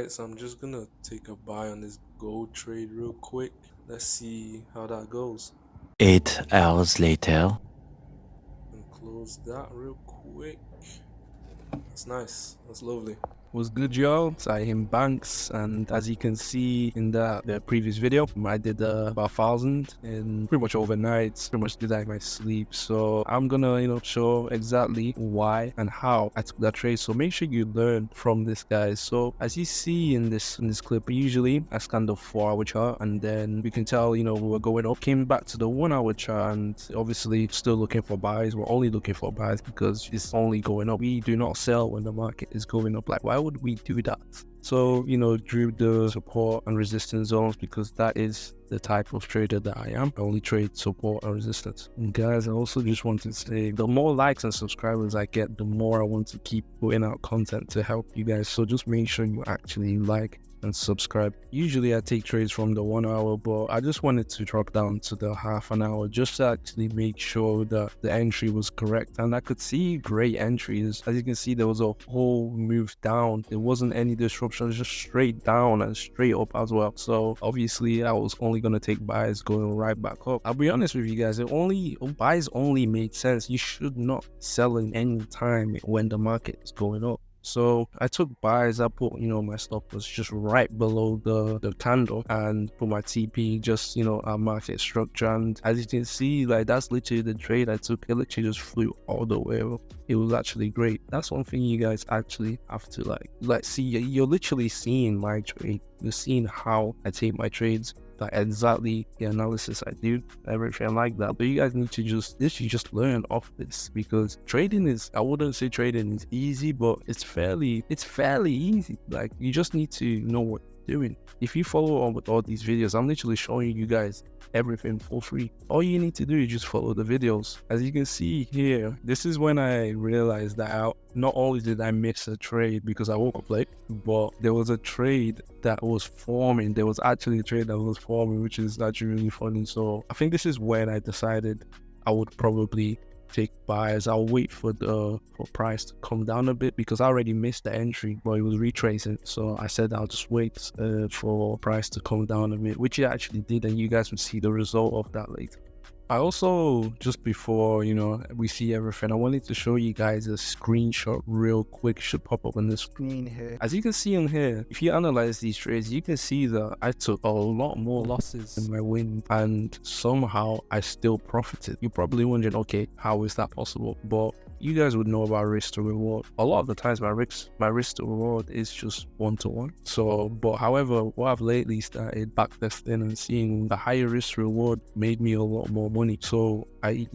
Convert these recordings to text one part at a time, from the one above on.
Alright, so I'm just gonna take a buy on this gold trade real quick. Let's see how that goes. 8 hours later. And close that real quick. That's nice. That's lovely. Was good, y'all. So I him banks, and as you can see in the previous video, I did about 1,000 in pretty much overnight. Pretty much did that in my sleep. So I'm gonna show exactly why and how I took that trade. So make sure you learn from this, guys. So as you see in this clip, usually I scanned the 4-hour chart, and then we can tell we were going up. Came back to the 1-hour chart, and obviously still looking for buys. We're only looking for buys because it's only going up. We do not sell when the market is going up. Like, why would we do that? So drew the support and resistance zones because that is the type of trader that I am. I only trade support and resistance. And guys, I also just want to say, the more likes and subscribers I get, the more I want to keep putting out content to help you guys. So just make sure you actually like and subscribe. Usually I take trades from the 1 hour, but I just wanted to drop down to the half an hour just to actually make sure that the entry was correct. And I could see great entries. As you can see, there was a whole move down. There wasn't any disruption, just straight down and straight up as well. So obviously I was only going to take buys going right back up. I'll be honest with you guys, buys only made sense. You should not sell in any time when the market is going up. So I took buys. I put, my stop was just right below the candle, and put my TP just, a market structure. And as you can see, like, that's literally the trade I took. It literally just flew all the way up. It was actually great. That's one thing you guys actually have to like see. You're literally seeing my trade. You're seeing how I take my trades. Like, exactly the analysis I do, everything like that. But you guys need to just learn off this, because trading is, I wouldn't say trading is easy, but it's fairly easy. Like, you just need to know what you're doing. If you follow on with all these videos, I'm literally showing you guys everything for free. All you need to do is just follow the videos. As you can see here, this is when I realized that not only did I miss a trade because I woke up late, but there was a trade that was forming. There was actually a trade that was forming, which is actually really funny. So I think this is when I decided I would probably take buys. I'll wait for price to come down a bit, because I already missed the entry, but it was retracing. So I said I'll just wait for price to come down a bit, which it actually did, and you guys will see the result of that later. I also, just before we see everything, I wanted to show you guys a screenshot real quick. Should pop up on the screen here. As you can see on here, if you analyze these trades, you can see that I took a lot more losses than my win, and somehow I still profited. You're probably wondering, okay, how is that possible? But you guys would know about risk to reward. A lot of the times my risk to reward is just 1-to-1. So, but however, what I've lately started backtesting and seeing, the higher risk to reward made me a lot more money. So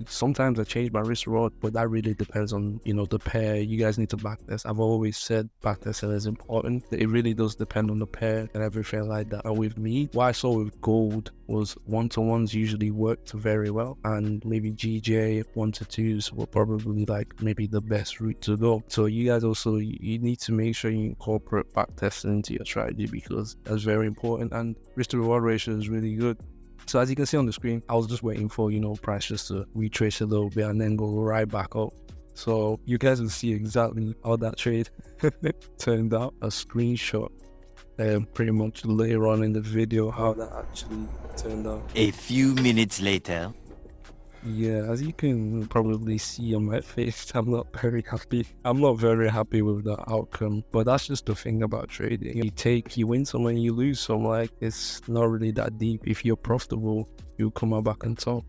sometimes I change my risk to reward, but that really depends on the pair. You guys need to backtest. I've always said backtesting is important. It really does depend on the pair and everything like that. And with me, what I saw with gold was 1-to-1s usually worked very well, and maybe GJ 1-to-2s were probably like maybe the best route to go. So you guys also, you need to make sure you incorporate backtesting into your strategy, because that's very important, and risk to reward ratio is really good. So as you can see on the screen, I was just waiting for price just to retrace a little bit and then go right back up. So you guys will see exactly how that trade turned out. A screenshot pretty much later on in the video how that actually turned out. A few minutes later. Yeah, as you can probably see on my face, I'm not very happy. I'm not very happy with the outcome, but that's just the thing about trading. You win some and you lose some. Like, it's not really that deep. If you're profitable, you come out back on top.